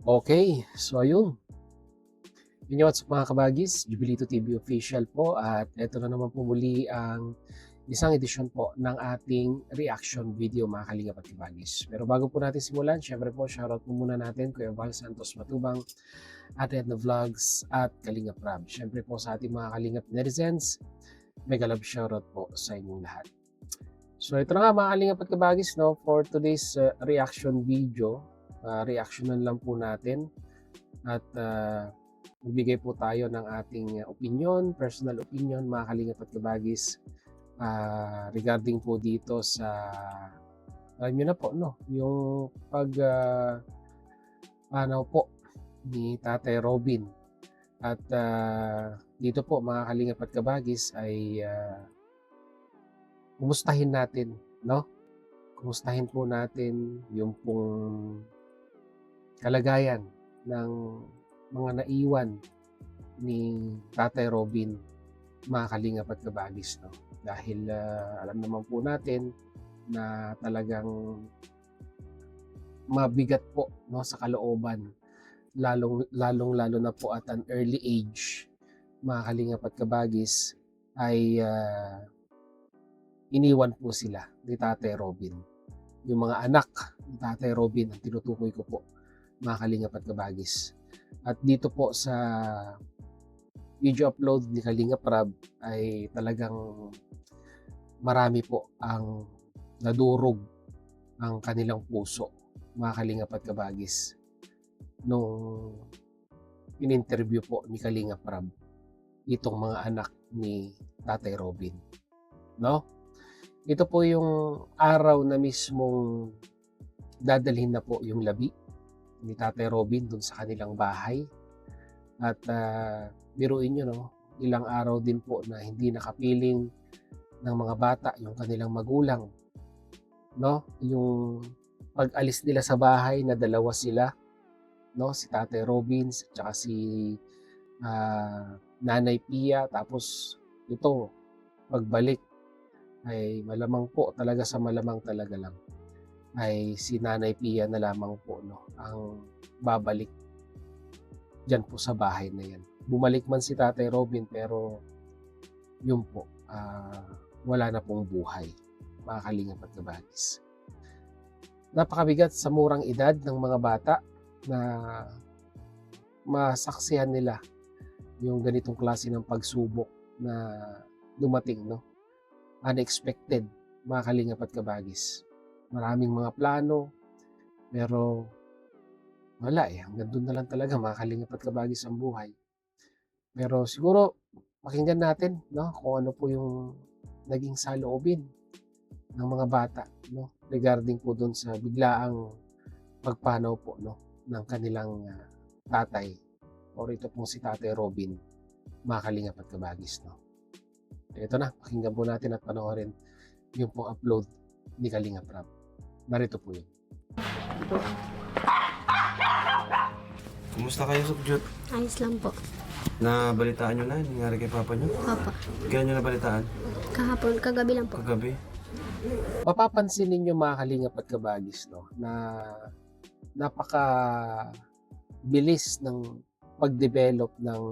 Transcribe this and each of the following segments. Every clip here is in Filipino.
Okay, so ayun. Yun yung what's up mga kabagis, Jubilito TV official po at eto na naman po muli ang isang edisyon po ng ating reaction video mga kalingap at kabagis. Pero bago po natin simulan, syempre po shoutout po muna natin Kuya Val Santos Matubang, Ate Edna Vlogs at Kalingap Rab. Syempre po sa ating mga kalingap netizens, mega love shoutout po sa inyong lahat. So ito na nga mga kalingap at kabagis, no, for today's reaction video, reactionan lang po natin at magbigay po tayo ng ating opinion, personal opinion mga kalingap at kabagis regarding po dito sa alam nyo na po no, yung paano po ni Tatay Robin at dito po mga kalingap at kabagis ay kumustahin natin, no? Kumustahin po natin yung pong kalagayan ng mga naiwan ni Tatay Robin, mga kalingap at kabagis, no? Dahil alam naman po natin na talagang mabigat po, no, sa kalooban, lalo na po at an early age, mga kalingap at kabagis, ay iniwan po sila ni Tatay Robin. Yung mga anak ni Tatay Robin ang tinutukoy ko po, mga kalingap at kabagis. At dito po sa video upload ni Kalingap Rab ay talagang marami po ang nadurog ang kanilang puso, mga kalingap at kabagis, nung in-interview po ni Kalingap Rab itong mga anak ni Tatay Robin, no? Ito po yung araw na mismong dadalhin na po yung labi ni Tatay Robin dun sa kanilang bahay. At biruin nyo, no, ilang araw din po na hindi nakapiling ng mga bata yung kanilang magulang, no? Yung pag-alis nila sa bahay na dalawa sila, no, si Tatay Robin at saka si Nanay Pia, tapos ito pagbalik ay malamang po talaga sa malamang talaga lang ay si Nanay Pia na lamang po, no, ang babalik dyan po sa bahay na yan. Bumalik man si Tatay Robin pero yun po, wala na pong buhay, mga kalingap at kabagis. Napakabigat sa murang edad ng mga bata na masaksihan nila yung ganitong klase ng pagsubok na dumating, no? Unexpected, mga kalingap at kabagis. Maraming mga plano, pero wala hanggang doon na lang talaga, mga kalingap at kabagis, ang buhay. Pero siguro pakinggan natin, no, kung ano po yung naging saloobin ng mga bata, no, regarding po doon sa biglaang pagpanaw po, no, ng kanilang tatay, or ito pong si Tatay Robin, mga kalingap at kabagis, no. Ito na, pakinggan po natin at panoorin yung pong upload ni Kalingap Rab. Narito po yun. Kumusta kayo, Sukyot? Ayos lang po. Nabalitaan nyo na yung nangyari kay Papa nyo? Papa. Kaya nyo nabalitaan? Kahapon, kagabi lang po. Kagabi? Mapapansin ninyo mga kalingap at kabagis, no, na napaka bilis ng pag-develop ng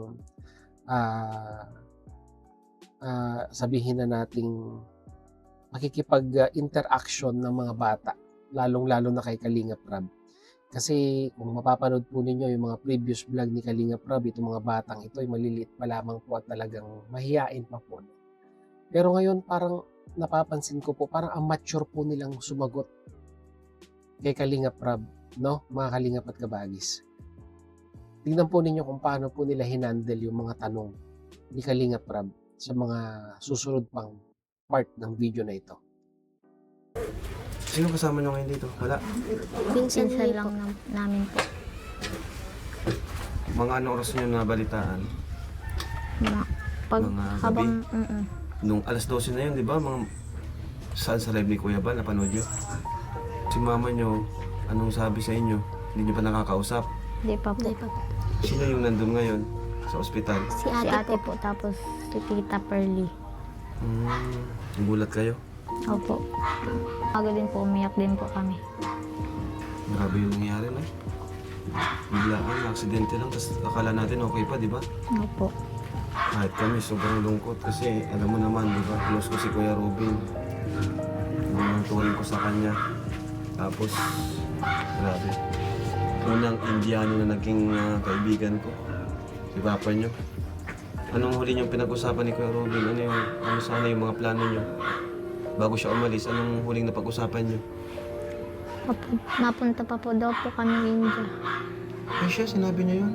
sabihin na nating makikipag-interaction ng mga bata, lalong-lalo na kay Kalingap Rab. Kasi kung mapapanood po ninyo yung mga previous vlog ni Kalingap Rab, itong mga batang ito ay maliliit pa lamang po at talagang mahiyain pa po. Pero ngayon parang napapansin ko po, parang ang mature po nilang sumagot kay Kalingap Rab, no, mga kalingap at kabagis. Tingnan po ninyo kung paano po nila hinandle yung mga tanong ni Kalingap Rab sa mga susunod pang part ng video na ito. Sino kasama nyo ngayon dito? Wala? Pinsan Pinsan lang lang namin po. Mga anong oras nyo nabalitaan? Pag Mga habang Nung alas 12 na yun, di ba? Saan sa live ni Kuya Bal, napanood nyo? Si mama nyo, anong sabi sa inyo? Hindi nyo pa nakakausap? di pa po. Hindi pa po. Sino yung nandun ngayon sa ospital? Si Si ate, ate po. po, tapos si Tita Pearly. Gulat kayo? Opo. Aga din po, umiyak din po kami. Grabe yung nangyari na. Biglaan, aksidente lang, tapos akala natin okay pa, di ba? Opo. Kahit kami, sobrang lungkot kasi alam mo naman, di ba? Close ko si Kuya Robin. Ang turing ko sa kanya. Tapos, grabe. Unang Indiano na naging kaibigan ko. Si Papa nyo. Anong huli niyong pinag-usapan ni Kuya Robin? Ano sana yung mga plano niyo? Bago siya umalis, anong huling napag-usapan niyo? Napunta pa po daw po kami India. Ay siya, sinabi niya yun.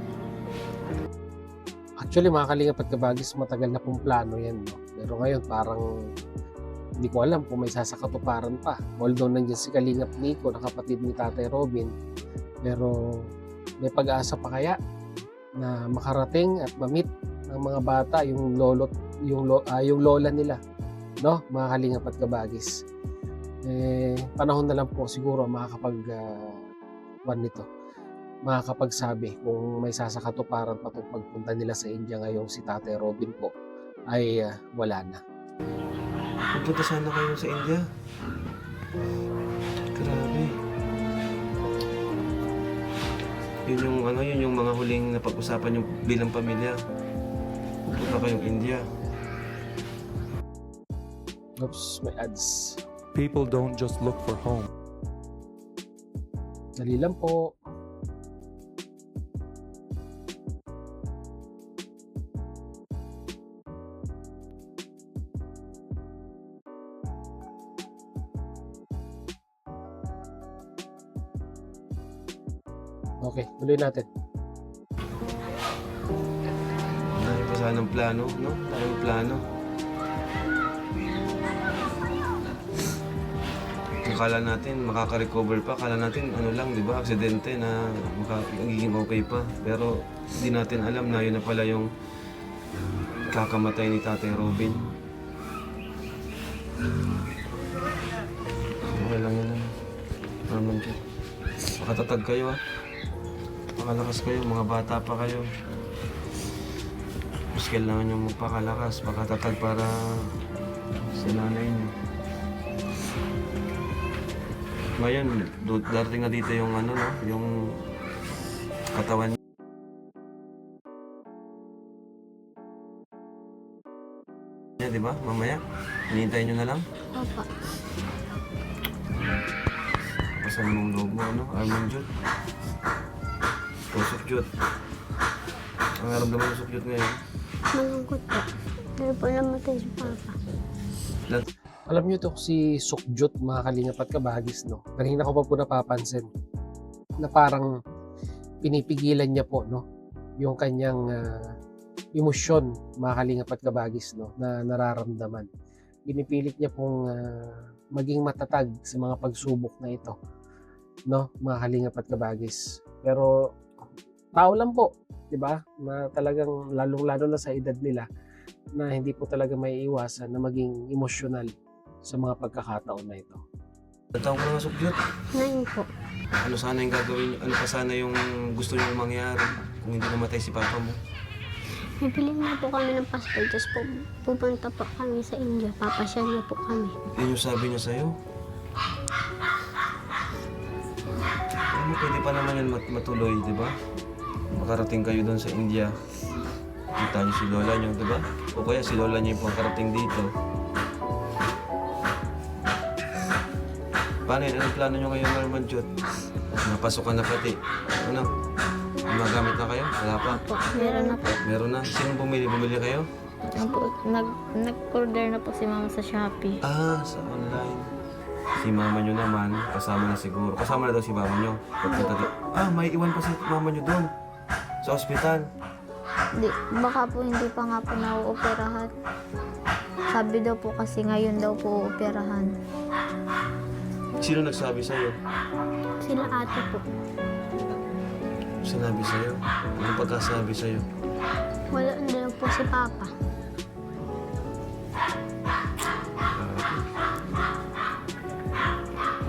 Actually, mga kalingap at kabagis, matagal na pong plano yan. No? Pero ngayon, parang hindi ko alam kung may sasakatuparan pa. Although nandiyan si Kalingap Nico, na kapatid ni Tatay Robin, pero may pag-asa pa kaya na makarating at mamit ng mga bata yung yung lola nila, no? Mga kalingap at kabagis. Panahon na lang po siguro makakapagsabi kung may sasakatuparan pa itong pagpunta nila sa India ngayong si Tatay Robin po ay wala na. Pupunta sana kayo sa India. Grabe. Yun yung mga huling napag-usapan yung bilang pamilya. Pupunta kayong India. Oops, may ads. People don't just look for home. Dali lang po. Okay, tuloy natin. Dahil pa sanang plano, no? Dahil plano. Akala natin makaka-recover pa, akala natin ano lang, di ba? Aksidente na magiging okay pa. Pero hindi natin alam na yun na pala yung kakamatay ni Tatay Robin. Okay lang yun. Naman siya. Makatatag kayo ah. Makalakas kayo, mga bata pa kayo. Mas kailangan nyo magpakalakas, makatatag para sa nanay nyo. Ngayon, darating na dito yung ano, no? Yung katawan niya, di ba? Mamaya, hinihintay nyo na lang. Opo. Pasan mong loob mo, ano? Arman Jud. Usok Jud. Ang naramdaman ng Usok Jud ngayon. Malungkot po. Pero po namatay si Papa. Alam niyo to si Sukjot, mga kalingap at kabagis, no? Kanina ko pa po napapansin na parang pinipigilan niya po, no? Yung kanyang emosyon, mga kalingap at kabagis, no? Na nararamdaman. Pinipilit niya pong maging matatag sa mga pagsubok na ito, no? Mga kalingap at kabagis. Pero tao lang po, di ba? Na talagang lalong-lalo na sa edad nila na hindi po talaga may iwasan na maging emosyonal sa mga pagkakataon na ito. Taong ko na nga Sukyot. 9 po. Ano sana yung gagawin nyo? Ano pa sana yung gusto nyo mangyari kung hindi namatay si Papa mo? Bibili na po kami ng passport, tapos po, pupunta po kami sa India. Papasyal na po kami. Yun yung sabi niya sa'yo. Ano, pwede pa naman yan matuloy, di ba? Makarating kayo doon sa India. Kita niyo si Lola niyo, di ba? O kaya si Lola niyo yung pangkarating dito. Paano yun? Anong plano niyo ngayon, Arman Jud? Napasok ka na pati. Ano? Magamit na kayo? Wala pa? Po, meron na po. Meron na? Sino bumili? Bumili kayo? Nag-order na po si Mama sa Shopee. Ah, sa online. Si mama nyo naman, kasama na siguro. Kasama na daw si mama nyo. Pagpunta doon. Ah, may iwan pa si mama nyo doon. Sa ospital. Baka po hindi pa nga po nauoperahan. Sabi daw po kasi ngayon daw po uoperahan. Sino nagsabi sa'yo? Sila ate po. Sinabi sa'yo? Anong pagkasabi sa'yo? Wala na po si Papa.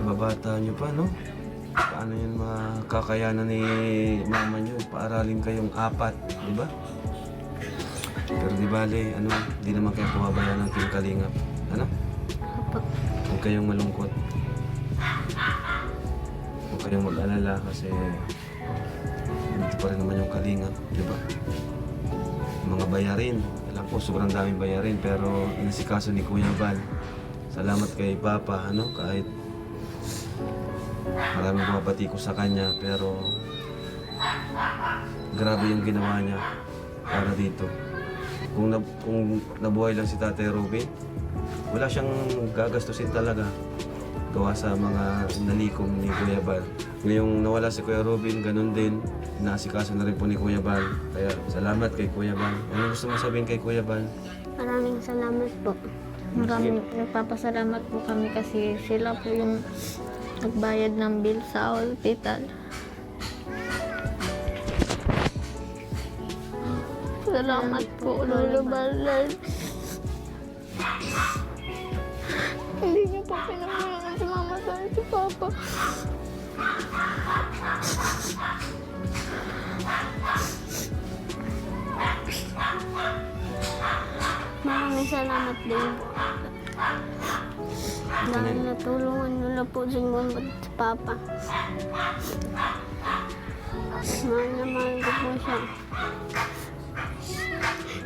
Mabata nyo pa, no? Paano yun makakayanan ni mama nyo? Paaralin kayong 4, di ba? Pero di bale, ano, di naman kayo pumabayaan ng Team Kalingap. Ano? Opo. Huwag kayong malungkot. Huwag kayong mag-alala kasi nandito pa rin naman yung kalinga, di ba? Mga bayarin, alam ko sobrang daming bayarin, pero inasikaso ni Kuya Val. Salamat kay Papa, kahit maraming mabati ko sa kanya, pero grabe yung ginawa niya para dito. Kung nabuhay lang si Tatay Robin, wala siyang gagastusin talaga gawa sa mga nalikom ni Kuya Val. Ngayong nawala si Kuya Robin, ganun din, inaasikaso na rin po ni Kuya Val. Kaya salamat kay Kuya Val. Ano gusto mo sabihin kay Kuya Val? Maraming salamat po. Maraming nagpapasalamat po kami kasi sila po yung nagbayad ng bill sa hospital. Salamat po, Lolo Ballard. Hindi niyo po pinagmulanan si Mama sa si Papa. Maraming salamat din po. Dahil natulungan niyo na po si Mama at si Papa. Mahal na mahal ko po siya.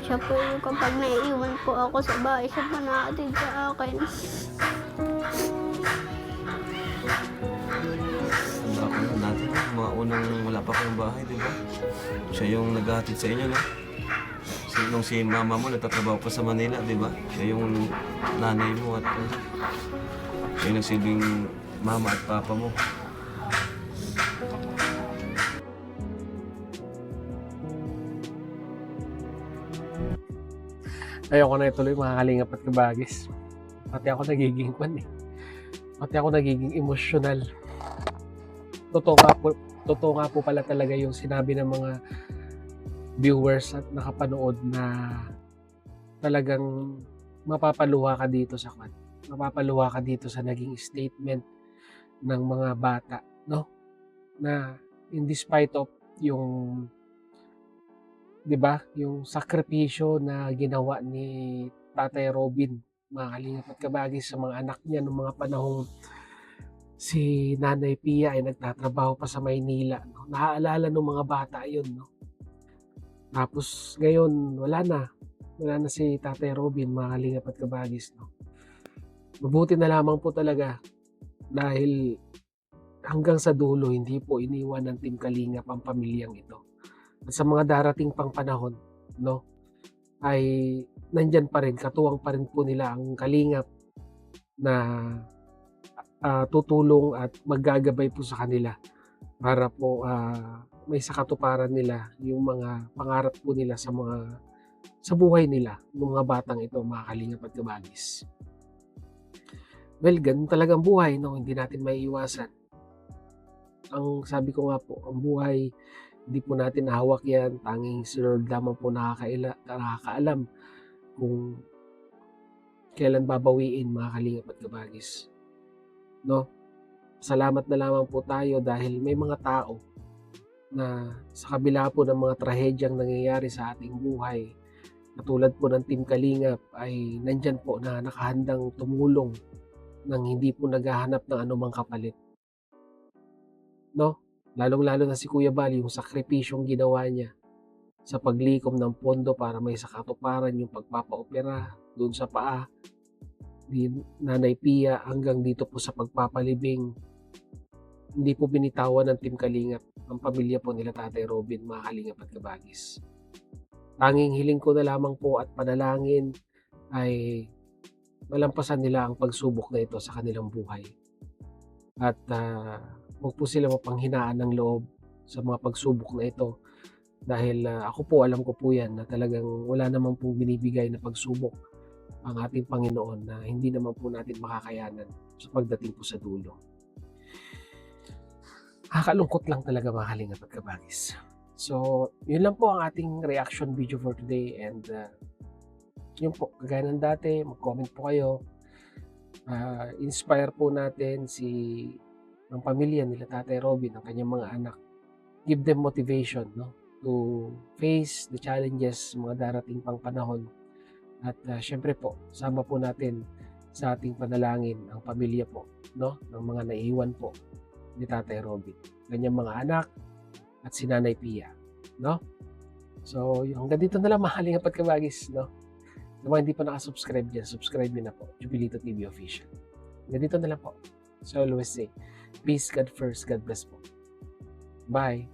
Siya po yung kapag naiiwan po ako sa bahay, siya po nakaatid sa akin. Tanda ko na dati, mga unang wala pa kayong bahay, di ba? Siya yung naghahatid sa inyo, no? Nung si mama mo nagtatrabaho pa sa Manila, di ba? Siya yung nanay mo at siya yung nagsilbing mama at papa mo. Ayoko na ituloy mga kalingap at kabagis. Pati ako nagiging Pati ako nagiging emosyonal. Totoo nga po pala talaga yung sinabi ng mga viewers at nakapanood na talagang mapapaluha ka dito sa mapapaluha ka dito sa naging statement ng mga bata, no? Na in despite of yung 'di ba, yung sakripisyo na ginawa ni Tatay Robin, mga kalingap at kabagis, sa mga anak niya noong mga panahong si Nanay Pia ay nagtatrabaho pa sa Maynila, no? Naaalala ng mga bata 'yun, no? Tapos ngayon wala na si Tatay Robin, mga kalingap at kabagis, no? Mabuti na lamang po talaga dahil hanggang sa dulo hindi po iniwan ng Team Kalingap ang pamilyang ito. At sa mga darating pang panahon, no, ay nandyan pa rin, katuwang pa rin po nila ang Kalingap na tutulong at maggagabay po sa kanila para po may sakatuparan nila yung mga pangarap po nila sa buhay nila ng mga batang ito, mga Kalingap at kabagis. Well, ganun talagang buhay, no? Hindi natin maiiwasan. Ang sabi ko nga po, ang buhay, hindi po natin nahawak yan. Tanging si Lord lamang po nakakaalam kung kailan babawiin, mga Kalingap at kabagis. No? Salamat na lamang po tayo dahil may mga tao na sa kabila po ng mga trahedyang nangyayari sa ating buhay, katulad po ng Team Kalingap, ay nandyan po na nakahandang tumulong nang hindi po naghahanap ng anumang kapalit. No? Lalong-lalo na si Kuya Val, yung sakripisyong ginawa niya sa paglikom ng pondo para may sakatuparan yung pagpapaopera doon sa paa ni Nanay Pia hanggang dito po sa pagpapalibing. Hindi po binitawan ng Team Kalingap ang pamilya po nila Tatay Robin, mga Kalingap at kabagis. Tanging hiling ko na lamang po at panalangin ay malampasan nila ang pagsubok na ito sa kanilang buhay. At huwag po sila mapanghinaan ng loob sa mga pagsubok na ito. Dahil ako po, alam ko po yan na talagang wala naman pong binibigay na pagsubok ang ating Panginoon na hindi naman po natin makakayanan sa pagdating po sa dulo. Nakakalungkot lang talaga, mga Kalingap at kabagis. So, yun lang po ang ating reaction video for today, and yun po, kagaya ng dati, mag-comment po kayo. Inspire po natin ang pamilya nila Tatay Robin, ang kanyang mga anak. Give them motivation, no, to face the challenges, mga darating pang panahon. At syempre po, sama po natin sa ating panalangin ang pamilya po, no, ng mga naiwan po ni Tatay Robin. Kanyang mga anak at si Nanay Pia, no? So, hanggang dito na lang, mga Kalingap at Kabagis, no? Sa mga hindi pa nakasubscribe dyan, subscribe nyo na po, Jubilito TV Official. Hanggang dito na lang po. So, I always say, peace, God first, God bless po. Bye!